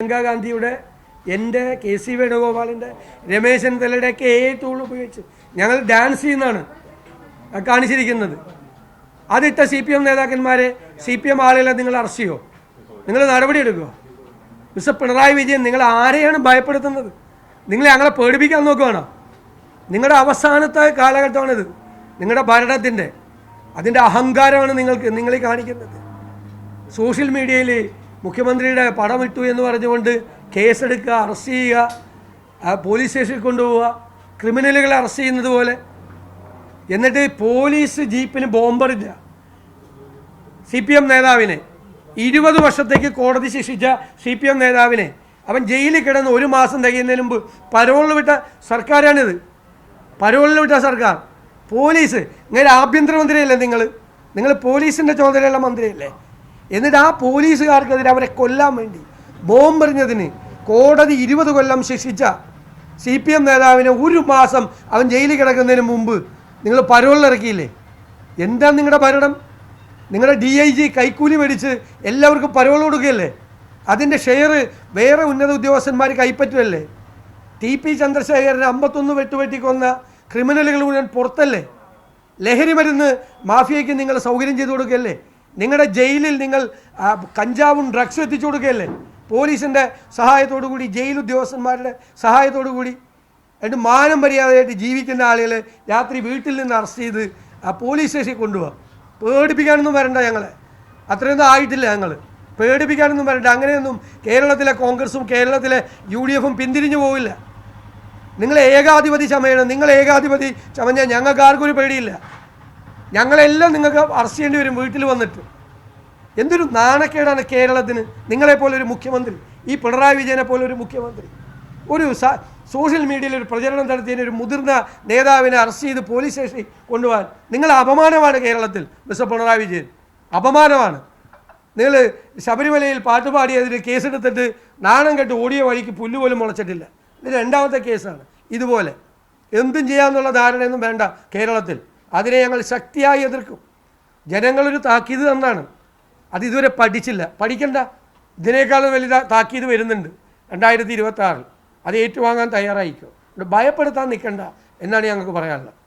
പ്രിയങ്ക ഗാന്ധിയുടെ, എൻ്റെ, KC വേണുഗോപാലിൻ്റെ, Ramesh ചെന്നിത്തലയുടെയൊക്കെ tool ഉപയോഗിച്ച് ഞങ്ങൾ ഡാൻസ് ചെയ്യുന്നതാണ് കാണിച്ചിരിക്കുന്നത്. അതിട്ട CPM നേതാക്കന്മാരെ, CPM ആളുകളെ നിങ്ങൾ അറസ്റ്റ് ചെയ്യുമോ? നിങ്ങൾ നടപടി എടുക്കുമോ? മിസ്റ്റർ പിണറായി വിജയൻ, നിങ്ങൾ ആരെയാണ് ഭയപ്പെടുത്തുന്നത്? നിങ്ങൾ ഞങ്ങളെ പേടിപ്പിക്കാൻ നോക്കുകയാണോ? നിങ്ങളുടെ അവസാനത്തെ കാലഘട്ടമാണിത്, നിങ്ങളുടെ ഭരണത്തിൻ്റെ. അതിൻ്റെ അഹങ്കാരമാണ് നിങ്ങളീ കാണിക്കുന്നത്. സോഷ്യൽ മീഡിയയിൽ മുഖ്യമന്ത്രിയുടെ പടം ഇട്ടു എന്ന് പറഞ്ഞുകൊണ്ട് കേസെടുക്കുക, അറസ്റ്റ് ചെയ്യുക, പോലീസ് സ്റ്റേഷനിൽ കൊണ്ടുപോവുക, ക്രിമിനലുകളെ അറസ്റ്റ് ചെയ്യുന്നത് പോലെ. എന്നിട്ട് പോലീസ് ജീപ്പിന് ബോംബറില്ല. CPM നേതാവിനെ 20 വർഷത്തേക്ക് കോടതി ശിക്ഷിച്ച CPM നേതാവിനെ അവൻ ജയിലിൽ കിടന്ന് 1 മാസം തികയുന്നതിന് മുമ്പ് പരോളിൽ വിട്ട സർക്കാരാണിത്. പരോളിൽ വിട്ട സർക്കാർ. പോലീസ്, ഇങ്ങനെ ആഭ്യന്തരമന്ത്രിയല്ലേ നിങ്ങൾ പോലീസിൻ്റെ ചുമതലയുള്ള മന്ത്രിയല്ലേ? എന്നിട്ട് ആ പോലീസുകാർക്കെതിരെ അവരെ കൊല്ലാൻ വേണ്ടി ബോംബെറിഞ്ഞതിന് കോടതി 20 കൊല്ലം ശിക്ഷിച്ച CPM നേതാവിനെ 1 മാസം അവൻ ജയിലിൽ കിടക്കുന്നതിന് മുമ്പ് നിങ്ങൾ പരോളിലിറക്കിയില്ലേ? എന്താ നിങ്ങളുടെ ഭരണം? നിങ്ങളുടെ DIG കൈക്കൂലി മേടിച്ച് എല്ലാവർക്കും പരോൾ കൊടുക്കുകയല്ലേ? അതിൻ്റെ ഷെയർ വേറെ ഉന്നത ഉദ്യോഗസ്ഥന്മാർ കൈപ്പറ്റുമല്ലേ? TP ചന്ദ്രശേഖരനെ 51 വെട്ടുവെട്ടിക്കൊന്ന ക്രിമിനലുകൾ മുഴുവൻ പുറത്തല്ലേ? ലഹരി മരുന്ന് മാഫിയയ്ക്ക് നിങ്ങൾ സൗകര്യം ചെയ്തു കൊടുക്കുകയല്ലേ? നിങ്ങളുടെ ജയിലിൽ നിങ്ങൾ കഞ്ചാവും ഡ്രഗ്സും എത്തിച്ചു കൊടുക്കുകയല്ലേ? പോലീസിൻ്റെ സഹായത്തോടു കൂടി, ജയിൽ ഉദ്യോഗസ്ഥന്മാരുടെ സഹായത്തോടു കൂടി. എന്നിട്ട് മാനം മര്യാദയായിട്ട് ജീവിക്കുന്ന ആളുകളെ രാത്രി വീട്ടിൽ നിന്ന് അറസ്റ്റ് ചെയ്ത് പോലീസ് സ്റ്റേഷനിൽ കൊണ്ടുപോകാം. പേടിപ്പിക്കാനൊന്നും വരണ്ട ഞങ്ങളെ, അത്രയൊന്നും ആയിട്ടില്ല ഞങ്ങൾ. പേടിപ്പിക്കാനൊന്നും വരണ്ട. അങ്ങനെയൊന്നും കേരളത്തിലെ കോൺഗ്രസും കേരളത്തിലെ UDF പിന്തിരിഞ്ഞു പോവില്ല. നിങ്ങൾ ഏകാധിപതി ചമയണം. നിങ്ങൾ ഏകാധിപതി ചമഞ്ഞാൽ ഞങ്ങൾക്ക് ആർക്കും ഒരു പേടിയില്ല. ഞങ്ങളെല്ലാം നിങ്ങൾക്ക് അറസ്റ്റ് ചെയ്യേണ്ടി വരും വീട്ടിൽ വന്നിട്ട്. എന്തൊരു നാണക്കേടാണ് കേരളത്തിന് നിങ്ങളെപ്പോലൊരു മുഖ്യമന്ത്രി, ഈ പിണറായി വിജയനെ പോലൊരു മുഖ്യമന്ത്രി. ഒരു സോഷ്യൽ മീഡിയയിൽ ഒരു പ്രചരണം നടത്തിയതിന് ഒരു മുതിർന്ന നേതാവിനെ അറസ്റ്റ് ചെയ്ത് പോലീസ് സ്റ്റേഷനിൽ കൊണ്ടുപോകാൻ നിങ്ങൾ അപമാനമാണ് കേരളത്തിൽ. മിസ്റ്റർ പിണറായി വിജയൻ, അപമാനമാണ്. നിങ്ങൾ ശബരിമലയിൽ പാട്ടുപാടിയതിന് കേസെടുത്തിട്ട് നാണം കെട്ട് ഓടിയ വഴിക്ക് പുല്ലുപോലും മുളച്ചിട്ടില്ല. ഇത് 2ാമത്തെ കേസാണ്. ഇതുപോലെ എന്തും ചെയ്യാമെന്നുള്ള ധാരണയൊന്നും വേണ്ട കേരളത്തിൽ. അതിനെ ഞങ്ങൾ ശക്തിയായി എതിർക്കും. ജനങ്ങളൊരു താക്കീത് തന്നാണ്, അത് ഇതുവരെ പഠിച്ചില്ല. പഠിക്കണ്ട. ഇതിനേക്കാളും വലിയ താക്കീത് വരുന്നുണ്ട് 2026. അത് ഏറ്റുവാങ്ങാൻ തയ്യാറായിക്കോ. ഭയപ്പെടുത്താൻ നിൽക്കണ്ട എന്നാണ് ഞങ്ങൾക്ക് പറയാനുള്ളത്.